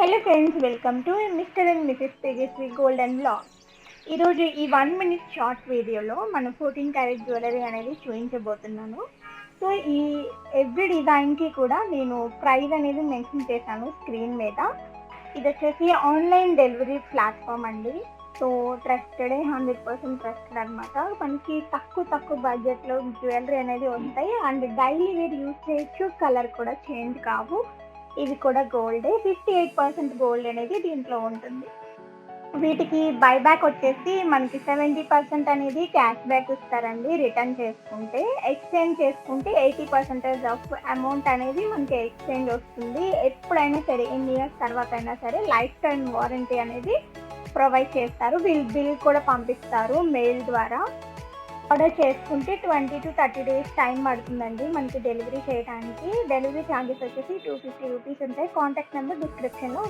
Hello friends, welcome to Mr and Mrs Tejaswi gold and blog. ఈరోజు ఈ 1 minute short వీడియోలో మనం 14 క్యారెట్ జ్యువెలరీ అనేది చూపించబోతున్నాను. సో ఈ ఎవ్రీ డిజైన్కి కూడా నేను ప్రైస్ అనేది మెన్షన్ చేశాను స్క్రీన్ మీద. ఇది వచ్చేసి ఆన్లైన్ డెలివరీ ప్లాట్ఫామ్ అండి. సో ట్రస్టెడ్, 100% ట్రస్టెడ్ అనమాట. మనకి తక్కువ బడ్జెట్లో జ్యువెలరీ అనేది వస్తాయి అండ్ డైలీ వేర్ యూజ్ చేయొచ్చు. కలర్ కూడా చేంజ్ కావు. ఇది కూడా గోల్డే, 58% గోల్డ్ అనేది దీంట్లో ఉంటుంది. వీటికి బైబ్యాక్ వచ్చేసి మనకి 70% అనేది క్యాష్ బ్యాక్ ఇస్తారండి రిటర్న్ చేసుకుంటే. ఎక్స్చేంజ్ చేసుకుంటే 80% ఆఫ్ అమౌంట్ అనేది మనకి ఎక్స్చేంజ్ వస్తుంది. ఎప్పుడైనా సరే, ఎన్ని ఇయర్స్ తర్వాత అయినా సరే లైఫ్ టైం వారంటీ అనేది ప్రొవైడ్ చేస్తారు. వీళ్ళు బిల్ కూడా పంపిస్తారు మెయిల్ ద్వారా. ఆర్డర్ చేసుకుంటే 20 to 30 days టైం పడుతుందండి మనకి డెలివరీ చేయడానికి. డెలివరీ ఛార్జెస్ వచ్చేసి 250 రూపీస్ ఉంటాయి. కాంటాక్ట్ నెంబర్ డిస్క్రిప్షన్లో